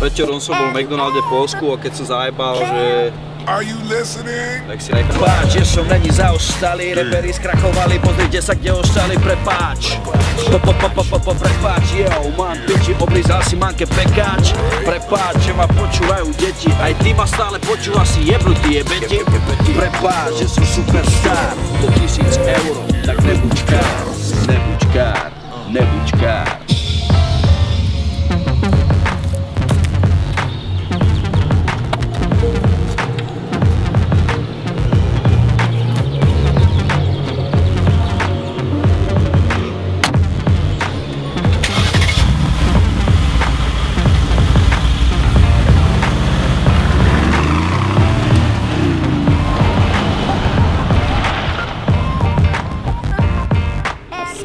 Večerom som bol v McDonalde v Polsku a keď som zajebal, že... Are you listening? Tak si nechám... Páč, že som není zaostali, reperi skrachovali, pozrite sa, kde ostali, prepáč. Prepáč, yo, mám piči, oblízal si manke pekáč. Prepáč, že ma počúvajú deti, aj ty ma stále počúva, si jebnutý jebeti. Prepáč, že som superstar, do 1000 eur, tak nebuď kár, nebuď kár, nebuď kár.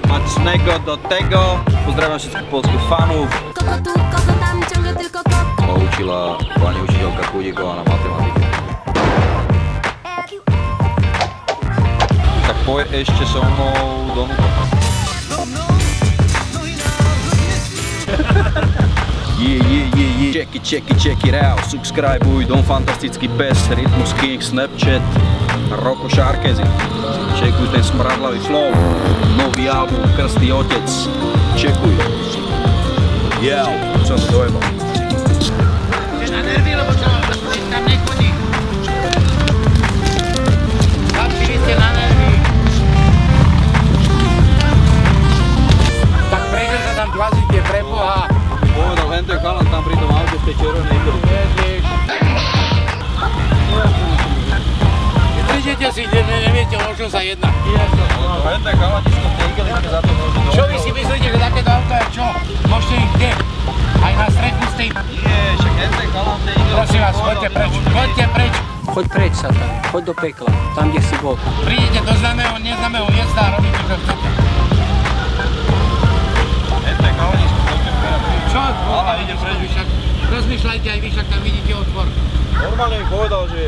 Smacznego do tego. Pozdrawiam wszystkich polskich fanów. Poučila pani učiteľka Chudíková na matematike. Tak poď ešte so mnou do nuka. Check it out, subscribeuj, Dom Fantastický pes, Rytmus King, Snapchat, Roko Šarkezi. Čekuj ten smradlavý flow, nový album, Krstý otec, čekuj. Jau, som to dojebal. Že na nervy, lebo čo, tam nechodí. Chlapci, vy ste na nervy. Tak prečo sa tam tvazíte, preboha? Povedal, henten chalan tam pri tom aute v tej červenej igli. Držite si, neviete, o čo sa jedná. Henten chalanisko v tej igeličke za to môže dojebal. Čo vy si myslíte, že takéto auto je čo? Môžete ich kde? Aj na stredku s tým? Nie, však henten chalan v tej igeličke. Prosím vás, choďte preč, choďte preč. Choď preč, Satan, choď do pekla, tam, kde si bol. Prídete do známeho, neznámeho miesta a robíte, čo chcete. Henten chalanisko, poďte preč. Čo? Ale ide preč, vy však rozmýšľajte aj vy, však tam vidíte otvor. Normálne mi povedal, že...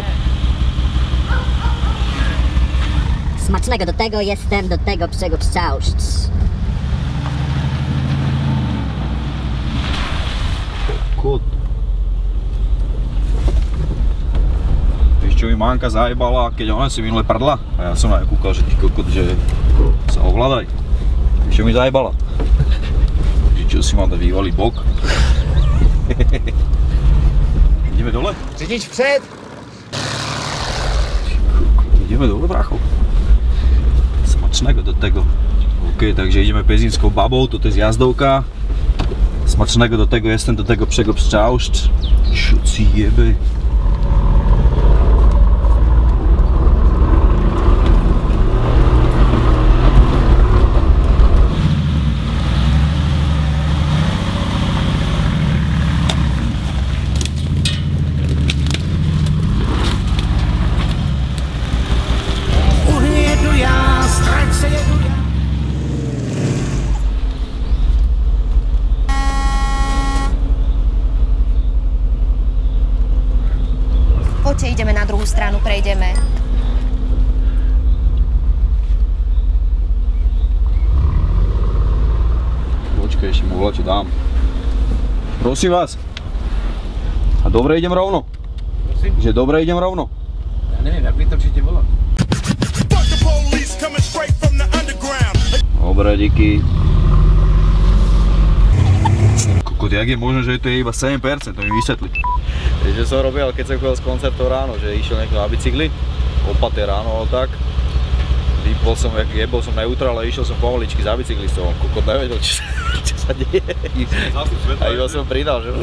Smacznego do tego jestem, do tego czego chciałeś. Kut. Vieš čo mi Manka zajebala, keď ona si minule prdla? A ja som aj kúkal, že ty kokot, že sa ovládaj. Vieš čo mi zajebala? Že čo si mám dať vývalý bok? Ideme dole? Řidič vpřed! Ideme dole, bracho. Smacznego do tego. OK, takže ideme pezínskou babou, toto je zjazdovka. Smacznego do tego jestem, do tego czego pszczałszcz. Čo si jebe? Poďte, ideme na druhú stranu, prejdeme. Počkaj, ešte mu voľačo dám. Prosím vás. A dobre idem rovno? Prosím? Že dobre idem rovno? Ja neviem, jak vytočíte volať. Dobre, díky. Kokot, jak je možné, že to je iba 7%, to mi vysvetli. Vieš, že som robil, keď som chodil z koncertov ráno, že išiel niekto na bicykli, opaté ráno, ale tak. Vypol som, jebol som neutrál, ale išiel som pomaličky za bicyklistom, kokot nevedel, čo sa deje. A iba som pridal, že...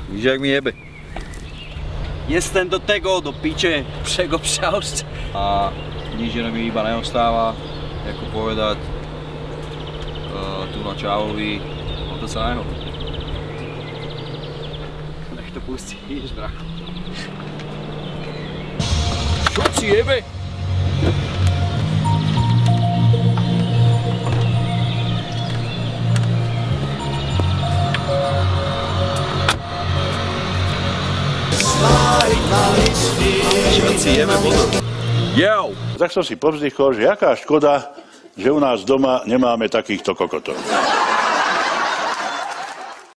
Víš, jak mi jebe. Jestem do tego, do piče, všego pšausť. A nič mi iba neostáva, ako povedať tu na Čávovi, to sa neho. Nech to pustíš, bracho. Čo si jebe? Čo si jebe, pozor. Jau! Tak som si povzdychol, že jaká škoda, že u nás doma nemáme takýchto kokotov.